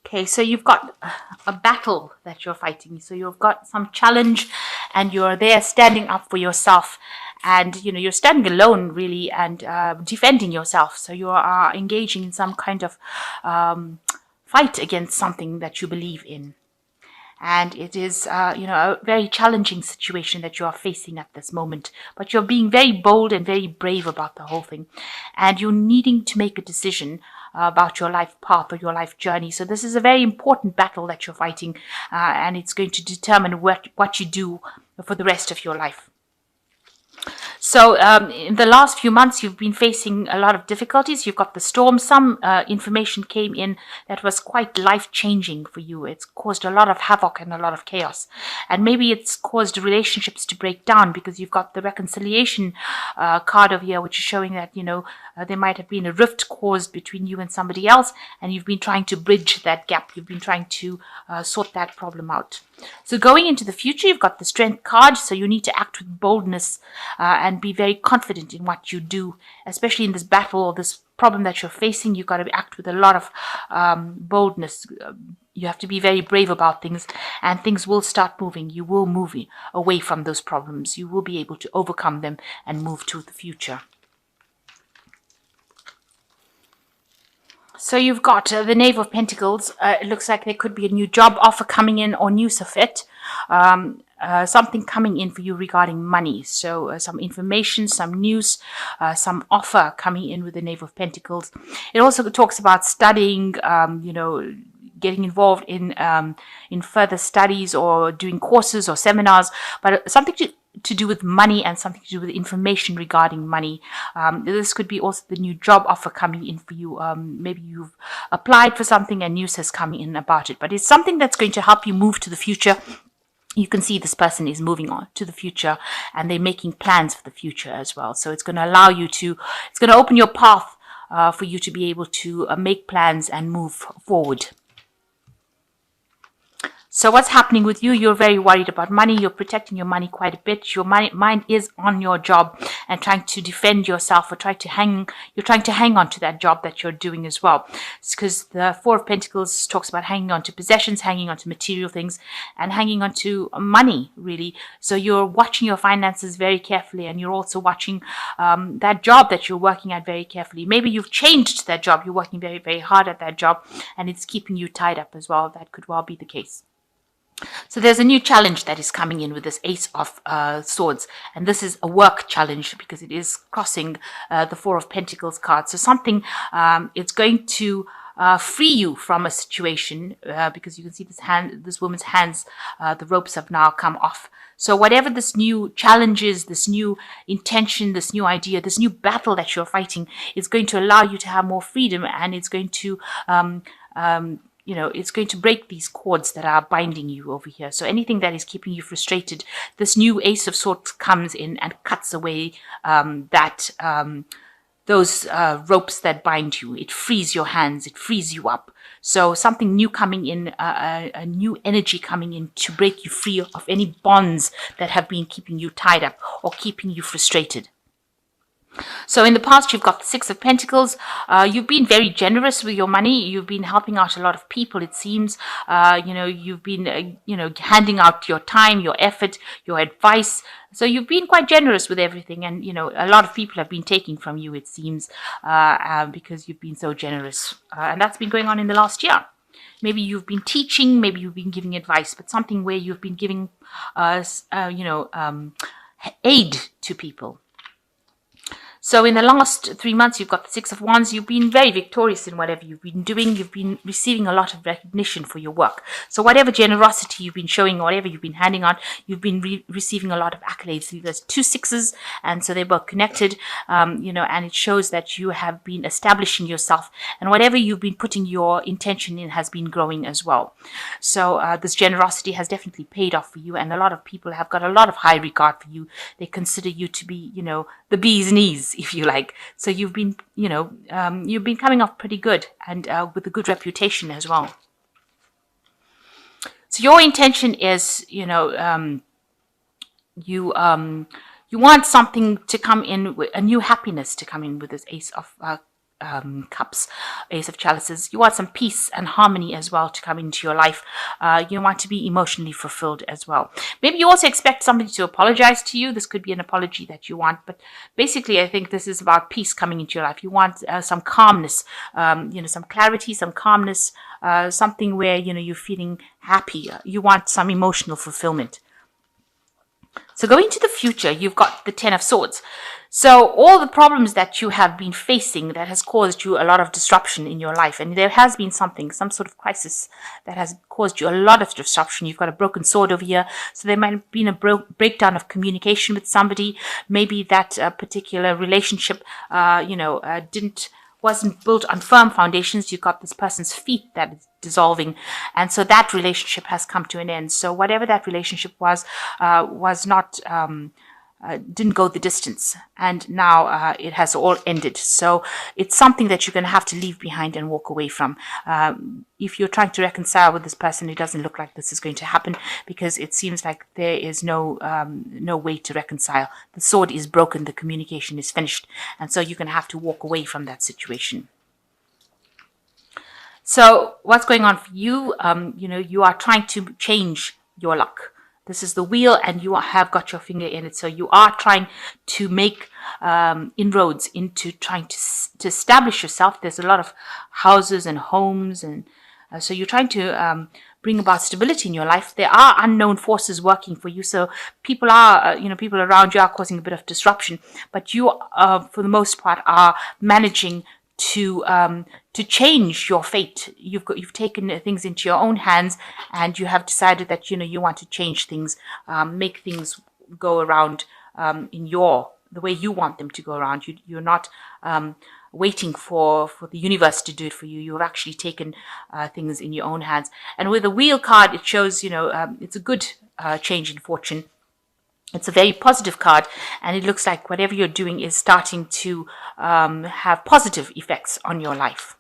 Okay, so you've got a battle that you're fighting. So you've got some challenge and you're there standing up for yourself. And, you're standing alone, really, and defending yourself. So you are engaging in some kind of fight against something that you believe in. And it is, a very challenging situation that you are facing at this moment. But you're being very bold and very brave about the whole thing. And you're needing to make a decision about your life path or your life journey. So this is a very important battle that you're fighting. And it's going to determine what you do for the rest of your life. So in the last few months, you've been facing a lot of difficulties. You've got the storm. Some information came in that was quite life-changing for you. It's caused a lot of havoc and a lot of chaos. And maybe it's caused relationships to break down because you've got the reconciliation card over here, which is showing that, there might have been a rift caused between you and somebody else, and you've been trying to bridge that gap. You've been trying to sort that problem out. So going into the future, you've got the strength card, so you need to act with boldness and be very confident in what you do, especially in this battle or this problem that you're facing. You've got to act with a lot of boldness. You have to be very brave about things, and things will start moving. You will move away from those problems. You will be able to overcome them and move to the future. So you've got the Knave of Pentacles. It looks like there could be a new job offer coming in or news of it. Something coming in for you regarding money. So some information, some news, some offer coming in with the Knave of Pentacles. It also talks about studying, getting involved in further studies or doing courses or seminars, but something to do with money and something to do with information regarding money. This could be also the new job offer coming in for you. Maybe you've applied for something and news has come in about it, but it's something that's going to help you move to the future. You can see this person is moving on to the future and they're making plans for the future as well. So it's going to allow you it's going to open your path for you to be able to make plans and move forward. So what's happening with you? You're very worried about money. You're protecting your money quite a bit. Your mind is on your job and trying to defend yourself, or you're trying to hang on to that job that you're doing as well. It's because the Four of Pentacles talks about hanging on to possessions, hanging on to material things, and hanging on to money, really. So you're watching your finances very carefully, and you're also watching that job that you're working at very carefully. Maybe you've changed that job. You're working very, very hard at that job, and it's keeping you tied up as well. That could well be the case. So there's a new challenge that is coming in with this Ace of Swords. And this is a work challenge because it is crossing the Four of Pentacles card. So something, it's going to free you from a situation because you can see this woman's hands, the ropes have now come off. So whatever this new challenge is, this new intention, this new idea, this new battle that you're fighting is going to allow you to have more freedom, and it's going to it's going to break these cords that are binding you over here. So anything that is keeping you frustrated, this new Ace of Swords comes in and cuts away those ropes that bind you. It frees your hands. It frees you up. So something new coming in, a new energy coming in to break you free of any bonds that have been keeping you tied up or keeping you frustrated. So in the past, you've got the Six of Pentacles. You've been very generous with your money. You've been helping out a lot of people, it seems. You've been, handing out your time, your effort, your advice. So you've been quite generous with everything. And, a lot of people have been taking from you, it seems, because you've been so generous. And that's been going on in the last year. Maybe you've been teaching, maybe you've been giving advice, but something where you've been giving, aid to people. So in the last 3 months, you've got the Six of Wands. You've been very victorious in whatever you've been doing. You've been receiving a lot of recognition for your work. So whatever generosity you've been showing, whatever you've been handing out, you've been receiving a lot of accolades. There's 2 sixes, and so they're both connected, and it shows that you have been establishing yourself, and whatever you've been putting your intention in has been growing as well. So this generosity has definitely paid off for you, and a lot of people have got a lot of high regard for you. They consider you to be, the bee's knees, if you like. So you've been, you've been coming off pretty good, and with a good reputation as well. So your intention is, you want something to come in, a new happiness to come in with this Ace of Cups, Ace of Chalices. You want some peace and harmony as well to come into your life. You want to be emotionally fulfilled as well. Maybe you also expect somebody to apologize to you. This could be an apology that you want, but basically I think this is about peace coming into your life. You want some calmness, some clarity, some calmness, something where, you're feeling happy. You want some emotional fulfillment. So going to the future, you've got the Ten of Swords. So all the problems that you have been facing that has caused you a lot of disruption in your life, and there has been some sort of crisis that has caused you a lot of disruption. You've got a broken sword over here. So there might have been a breakdown of communication with somebody. Maybe that particular relationship, wasn't built on firm foundations. You got this person's feet that is dissolving, and so that relationship has come to an end. So whatever that relationship was not didn't go the distance, and now it has all ended. So it's something that you're going to have to leave behind and walk away from. If you're trying to reconcile with this person, it doesn't look like this is going to happen, because it seems like there is no way to reconcile. The sword is broken, the communication is finished, and so you're going to have to walk away from that situation. So what's going on for you? You are trying to change your luck. This is the wheel, and you have got your finger in it. So you are trying to make inroads into trying to establish yourself. There's a lot of houses and homes, and so you're trying to bring about stability in your life. There are unknown forces working for you. So people are, people around you are causing a bit of disruption, but you, for the most part, are managing to change your fate. You've taken things into your own hands, and you have decided that you want to change things, make things go around in the way you want them to go around. You're not waiting for the universe to do it for you. You've actually taken things in your own hands. And with the wheel card, it shows it's a good change in fortune. It's a very positive card, and it looks like whatever you're doing is starting to have positive effects on your life.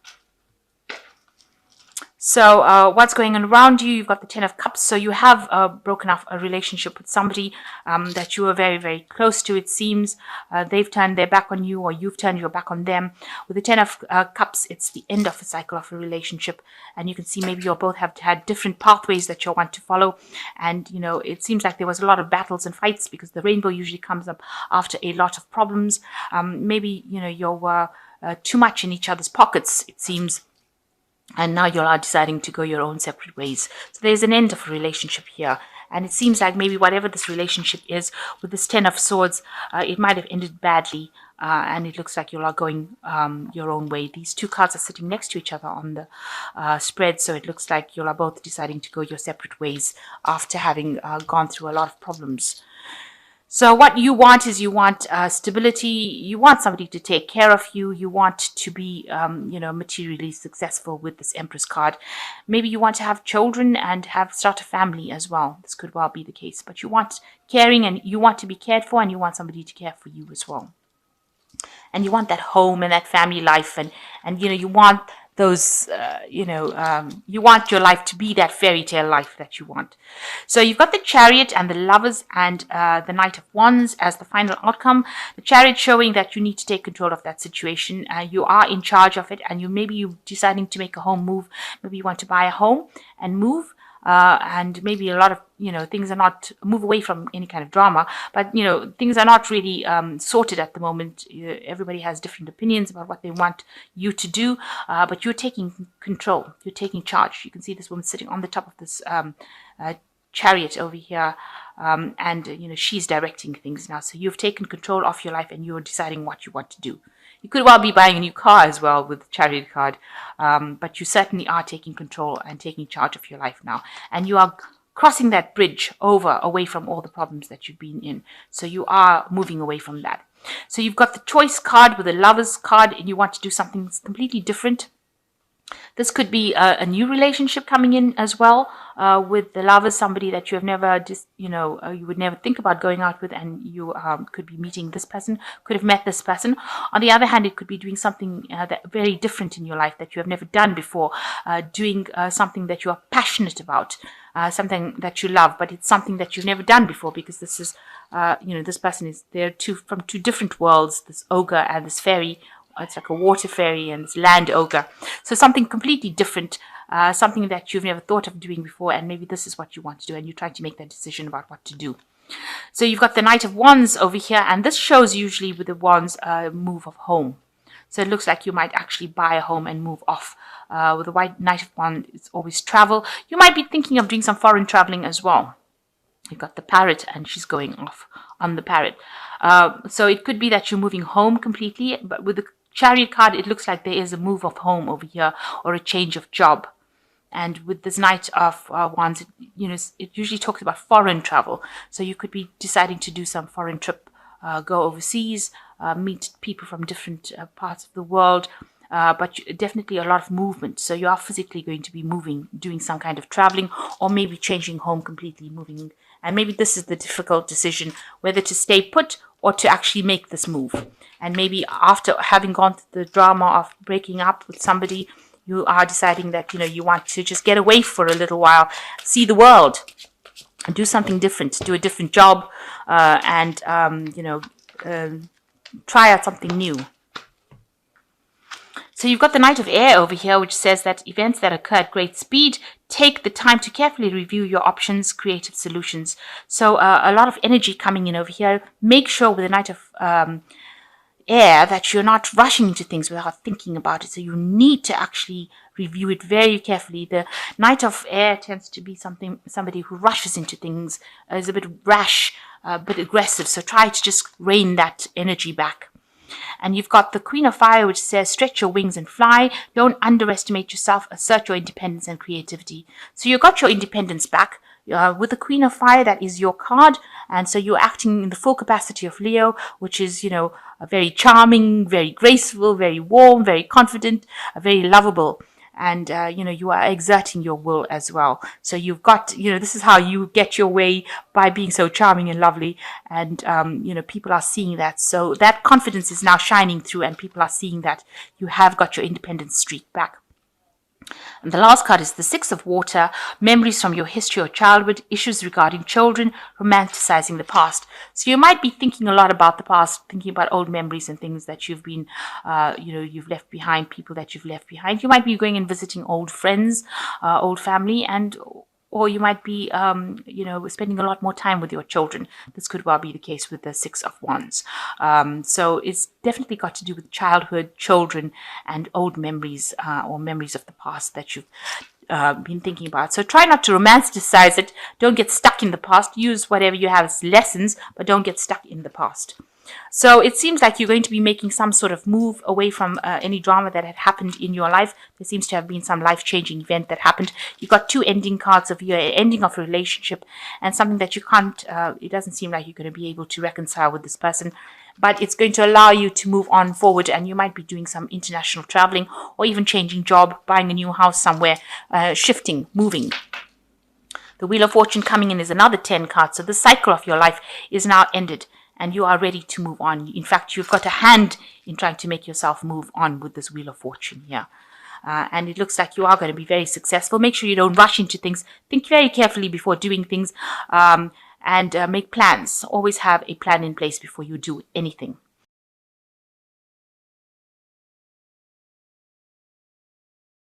So what's going on around you? You've got the Ten of Cups. So you have broken off a relationship with somebody that you were very, very close to, it seems. They've turned their back on you, or you've turned your back on them. With the Ten of Cups, it's the end of a cycle of a relationship. And you can see maybe you both have had different pathways that you want to follow. And, it seems like there was a lot of battles and fights, because the rainbow usually comes up after a lot of problems. Maybe, you're too much in each other's pockets, it seems. And now you are deciding to go your own separate ways. So there's an end of a relationship here. And it seems like maybe whatever this relationship is, with this Ten of Swords, it might have ended badly. And it looks like you are going your own way. These two cards are sitting next to each other on the spread. So it looks like you are both deciding to go your separate ways after having gone through a lot of problems. So what you want is stability. You want somebody to take care of you. You want to be, materially successful with this Empress card. Maybe you want to have children and start a family as well. This could well be the case. But you want caring, and you want to be cared for, and you want somebody to care for you as well. And you want that home and that family life, and you want those, you want your life to be that fairy tale life that you want. So you've got the Chariot and the Lovers and the Knight of Wands as the final outcome. The Chariot showing that you need to take control of that situation. You are in charge of it, and you're deciding to make a home move. Maybe you want to buy a home and move. And maybe a lot of, things are not, move away from any kind of drama, but, things are not really sorted at the moment. Everybody has different opinions about what they want you to do, but you're taking control. You're taking charge. You can see this woman sitting on the top of this chariot over here, and, she's directing things now. So you've taken control of your life, and you're deciding what you want to do. You could well be buying a new car as well with the Chariot card, but you certainly are taking control and taking charge of your life now. And you are crossing that bridge away from all the problems that you've been in. So you are moving away from that. So you've got the Choice card with the Lovers card, and you want to do something completely different. This could be a new relationship coming in as well, with the Lovers, somebody that you have never you would never think about going out with, and you could be meeting this person, could have met this person. On the other hand, it could be doing something that very different in your life that you have never done before, doing something that you are passionate about, something that you love, but it's something that you've never done before, because this is, this person is there from two different worlds, this ogre and this fairy. it's like a water fairy and it's land ogre. So something completely different, something that you've never thought of doing before, and maybe this is what you want to do, and you're trying to make that decision about what to do. So you've got the Knight of Wands over here, and this shows usually with the Wands move of home. So it looks like you might actually buy a home and move off. With the White Knight of Wands, it's always travel. You might be thinking of doing some foreign traveling as well. You've got the Parrot, and she's going off on the Parrot. So it could be that you're moving home completely, but with the Chariot card, it looks like there is a move of home over here, or a change of job. And with this Knight of Wands, it usually talks about foreign travel. So you could be deciding to do some foreign trip, go overseas, meet people from different parts of the world, but definitely a lot of movement. So you are physically going to be moving, doing some kind of traveling, or maybe changing home completely, moving. And maybe this is the difficult decision, whether to stay put or to actually make this move. And maybe after having gone through the drama of breaking up with somebody, you are deciding that, you want to just get away for a little while, see the world, and do something different, do a different job, and try out something new. So you've got the Knight of Air over here, which says that events that occur at great speed, take the time to carefully review your options, creative solutions. So a lot of energy coming in over here. Make sure with the Knight of Air that you're not rushing into things without thinking about it. So you need to actually review it very carefully. The Knight of Air tends to be somebody who rushes into things, is a bit rash, a bit aggressive. So try to just rein that energy back. And you've got the Queen of Fire, which says, stretch your wings and fly. Don't underestimate yourself. Assert your independence and creativity. So you got your independence back. With the Queen of Fire, that is your card. And so you're acting in the full capacity of Leo, which is, very charming, very graceful, very warm, very confident, very lovable. And, you are exerting your will as well. So you've got, this is how you get your way, by being so charming and lovely. And, people are seeing that. So that confidence is now shining through, and people are seeing that you have got your independent streak back. And the last card is the Six of Water, memories from your history or childhood, issues regarding children, romanticizing the past. So you might be thinking a lot about the past, thinking about old memories and things that you've been, you've left behind, people that you've left behind. You might be going and visiting old friends, old family, or you might be, spending a lot more time with your children. This could well be the case with the Six of Wands. So it's definitely got to do with childhood, children, and old memories, or memories of the past that you've been thinking about. So try not to romanticize it. Don't get stuck in the past. Use whatever you have as lessons, but don't get stuck in the past. So it seems like you're going to be making some sort of move away from any drama that had happened in your life. There seems to have been some life-changing event that happened. You've got two ending cards of your ending of a relationship, and something that you can't, it doesn't seem like you're going to be able to reconcile with this person. But it's going to allow you to move on forward, and you might be doing some international traveling, or even changing job, buying a new house somewhere, shifting, moving. The Wheel of Fortune coming in is another 10 cards. So the cycle of your life is now ended, and you are ready to move on. In fact, you've got a hand in trying to make yourself move on with this Wheel of Fortune here. And it looks like you are going to be very successful. Make sure you don't rush into things. Think very carefully before doing things, and make plans. Always have a plan in place before you do anything.